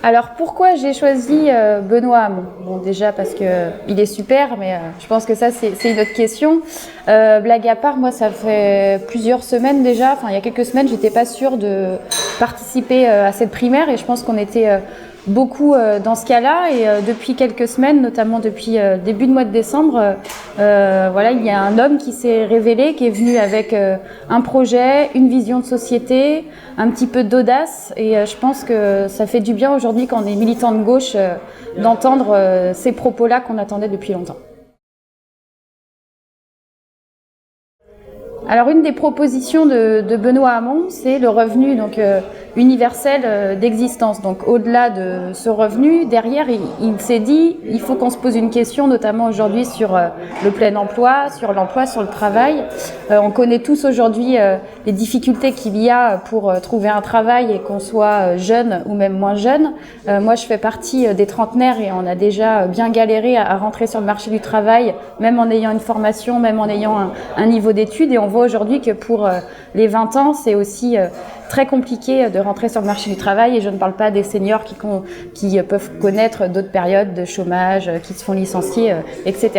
Alors pourquoi j'ai choisi Benoît Hamon? Bon, déjà parce qu'il est super, mais je pense que ça c'est une autre question. Blague à part, moi ça fait plusieurs semaines déjà, enfin il y a quelques semaines, j'étais pas sûre de participer à cette primaire et je pense qu'on était beaucoup dans ce cas-là et depuis quelques semaines, notamment depuis début de mois de décembre, voilà, il y a un homme qui s'est révélé, qui est venu avec un projet, une vision de société, un petit peu d'audace et je pense que ça fait du bien aujourd'hui quand on est militant de gauche d'entendre ces propos-là qu'on attendait depuis longtemps. Alors une des propositions de Benoît Hamon, c'est le revenu universel d'existence. Donc au-delà de ce revenu, derrière, il s'est dit, il faut qu'on se pose une question, notamment aujourd'hui sur le plein emploi, sur l'emploi, sur le travail. On connaît tous aujourd'hui les difficultés qu'il y a pour trouver un travail et qu'on soit jeune ou même moins jeune. Moi, je fais partie des trentenaires et on a déjà bien galéré à rentrer sur le marché du travail, même en ayant une formation, même en ayant un niveau d'études. Et on voit aujourd'hui que pour les 20 ans, c'est aussi très compliqué de rentrer sur le marché du travail et je ne parle pas des seniors qui peuvent connaître d'autres périodes de chômage, qui se font licencier, etc.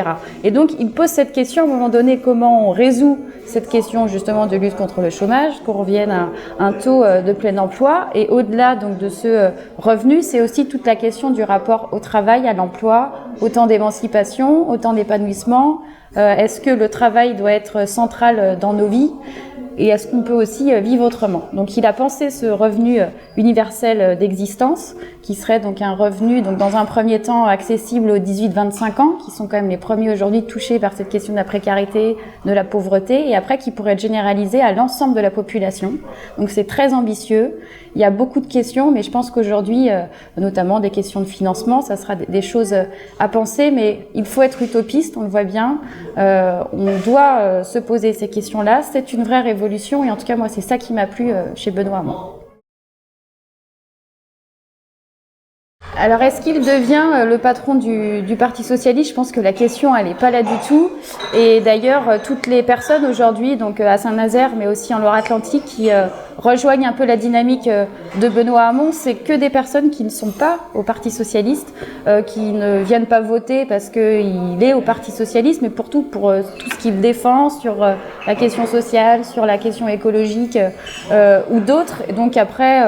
Et donc, il pose cette question à un moment donné, comment on résout cette question justement de lutte contre le chômage, qu'on revienne à un taux de plein emploi et au-delà donc de ce revenu, c'est aussi toute la question du rapport au travail, à l'emploi, autant d'émancipation, autant d'épanouissement. Est-ce que le travail doit être central dans nos vies? Et est-ce qu'on peut aussi vivre autrement? Donc il a pensé ce revenu universel d'existence, qui serait donc un revenu donc dans un premier temps accessible aux 18-25 ans, qui sont quand même les premiers aujourd'hui touchés par cette question de la précarité, de la pauvreté, et après qui pourrait être généralisé à l'ensemble de la population. Donc c'est très ambitieux. Il y a beaucoup de questions, mais je pense qu'aujourd'hui, notamment des questions de financement, ça sera des choses à penser, mais il faut être utopiste, on le voit bien. On doit se poser ces questions-là. C'est une vraie révolution et en tout cas, moi, c'est ça qui m'a plu chez Benoît Hamon. Alors, est-ce qu'il devient le patron du Parti Socialiste? Je pense que la question, elle n'est pas là du tout. Et d'ailleurs, toutes les personnes aujourd'hui, donc à Saint-Nazaire, mais aussi en Loire-Atlantique, qui rejoignent un peu la dynamique de Benoît Hamon, c'est que des personnes qui ne sont pas au Parti Socialiste, qui ne viennent pas voter parce qu'il est au Parti Socialiste, mais pour tout ce qu'il défend sur la question sociale, sur la question écologique ou d'autres. Et donc après,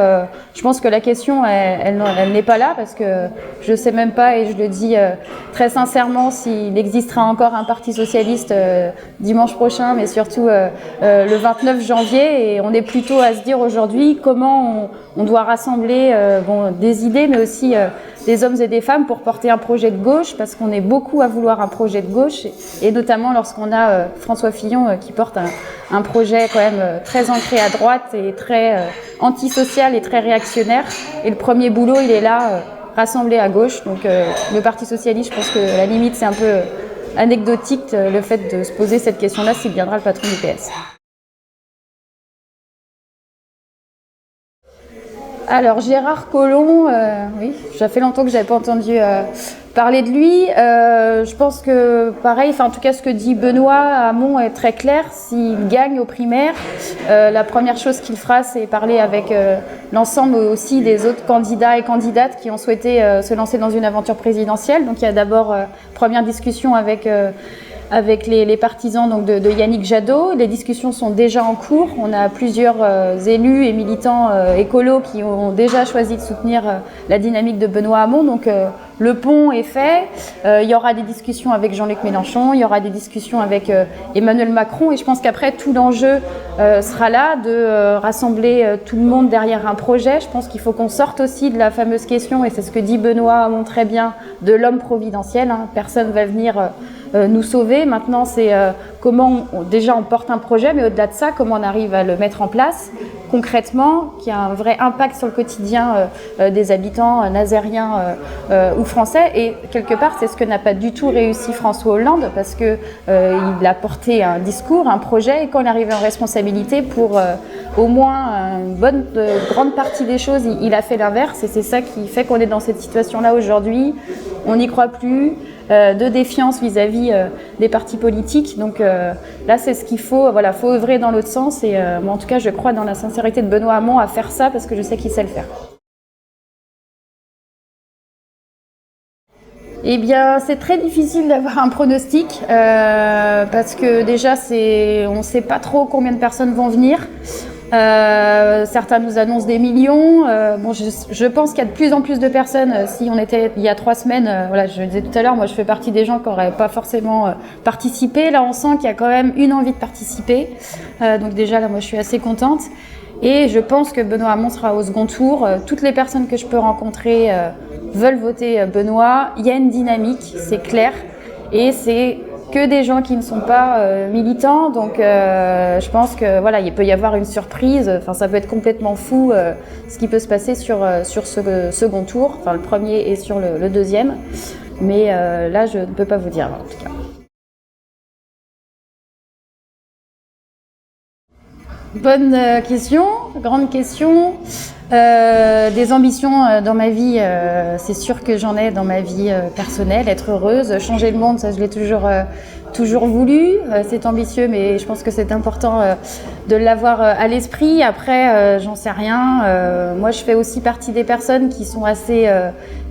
je pense que la question, elle n'est pas là parce que je ne sais même pas, et je le dis très sincèrement, s'il existera encore un Parti Socialiste dimanche prochain, mais surtout le 29 janvier, et on est plutôt à se dire aujourd'hui comment on doit rassembler des idées, mais aussi des hommes et des femmes pour porter un projet de gauche, parce qu'on est beaucoup à vouloir un projet de gauche, et notamment lorsqu'on a François Fillon qui porte un projet quand même très ancré à droite et très antisocial et très réactionnaire. Et le premier boulot, il est là, rassemblé à gauche. Donc le Parti Socialiste, je pense que à la limite, c'est un peu anecdotique le fait de se poser cette question-là, s'il viendra le patron du PS. Alors Gérard Collomb, oui, ça fait longtemps que j'avais pas entendu parler de lui. Je pense que pareil, enfin en tout cas ce que dit Benoît Hamon est très clair. S'il gagne aux primaires, la première chose qu'il fera, c'est parler avec l'ensemble aussi des autres candidats et candidates qui ont souhaité se lancer dans une aventure présidentielle. Donc il y a d'abord première discussion avec les partisans donc de Yannick Jadot. Les discussions sont déjà en cours. On a plusieurs élus et militants écolos qui ont déjà choisi de soutenir la dynamique de Benoît Hamon. Donc le pont est fait. Il y aura des discussions avec Jean-Luc Mélenchon, il y aura des discussions avec Emmanuel Macron. Et je pense qu'après, tout l'enjeu sera là de rassembler tout le monde derrière un projet. Je pense qu'il faut qu'on sorte aussi de la fameuse question, et c'est ce que dit Benoît Hamon très bien, de l'homme providentiel. Personne ne va venir nous sauver. Maintenant, c'est comment déjà on porte un projet, mais au-delà de ça, comment on arrive à le mettre en place concrètement, qui a un vrai impact sur le quotidien des habitants nazériens ou français. Et quelque part, c'est ce que n'a pas du tout réussi François Hollande, parce que il a porté un discours, un projet, et quand il est arrivé en responsabilité, pour au moins une grande partie des choses, il a fait l'inverse. Et c'est ça qui fait qu'on est dans cette situation-là aujourd'hui. On n'y croit plus. De défiance vis-à-vis des partis politiques. Donc là, c'est ce qu'il faut. Voilà, faut œuvrer dans l'autre sens. Et moi, en tout cas, je crois dans la sincérité de Benoît Hamon à faire ça, parce que je sais qu'il sait le faire. Eh bien, c'est très difficile d'avoir un pronostic parce que déjà, on ne sait pas trop combien de personnes vont venir. Certains nous annoncent des millions. Bon, je pense qu'il y a de plus en plus de personnes. Si on était il y a 3 semaines, voilà, je le disais tout à l'heure, moi je fais partie des gens qui n'auraient pas forcément participé. Là, on sent qu'il y a quand même une envie de participer. Donc déjà, là, moi je suis assez contente. Et je pense que Benoît Hamon sera au second tour. Toutes les personnes que je peux rencontrer veulent voter Benoît. Il y a une dynamique, c'est clair. Et c'est que des gens qui ne sont pas militants. Donc je pense que voilà, il peut y avoir une surprise. Enfin, ça peut être complètement fou ce qui peut se passer sur ce second tour, enfin le premier et sur le deuxième. Mais là, je ne peux pas vous dire en tout cas. Bonne question, grande question. Des ambitions dans ma vie, c'est sûr que j'en ai dans ma vie personnelle, être heureuse, changer le monde, ça je l'ai toujours voulu. C'est ambitieux, mais je pense que c'est important de l'avoir à l'esprit. Après, j'en sais rien. Moi, je fais aussi partie des personnes qui sont assez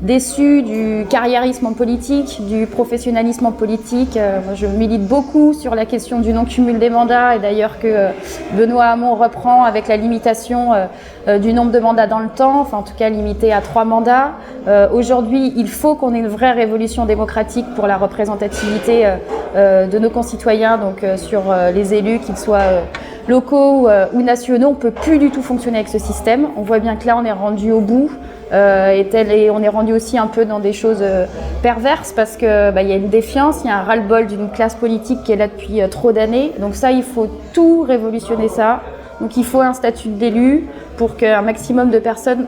déçues du carriérisme en politique, du professionnalisme en politique. Moi, je milite beaucoup sur la question du non-cumul des mandats, et d'ailleurs que Benoît Hamon reprend avec la limitation du nombre de mandats dans le temps, enfin en tout cas limité à 3 mandats. Aujourd'hui, il faut qu'on ait une vraie révolution démocratique pour la représentativité de nos concitoyens, donc sur les élus, qu'ils soient locaux ou nationaux. On ne peut plus du tout fonctionner avec ce système. On voit bien que là, on est rendu au bout. Et on est rendu aussi un peu dans des choses perverses parce que y a une défiance, il y a un ras-le-bol d'une classe politique qui est là depuis trop d'années. Donc ça, il faut tout révolutionner ça. Donc il faut un statut d'élu pour qu'un maximum de personnes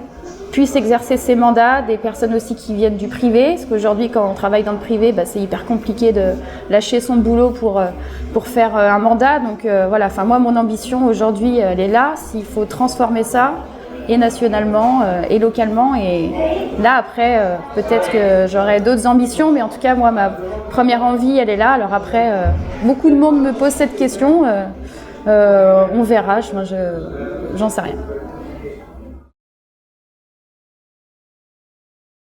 puissent exercer ces mandats, des personnes aussi qui viennent du privé, parce qu'aujourd'hui quand on travaille dans le privé, c'est hyper compliqué de lâcher son boulot pour faire un mandat. Donc voilà, enfin moi mon ambition aujourd'hui elle est là, s'il faut transformer ça, et nationalement et localement, et là après peut-être que j'aurai d'autres ambitions, mais en tout cas moi ma première envie elle est là. Alors après beaucoup de monde me pose cette question, on verra, j'en sais rien.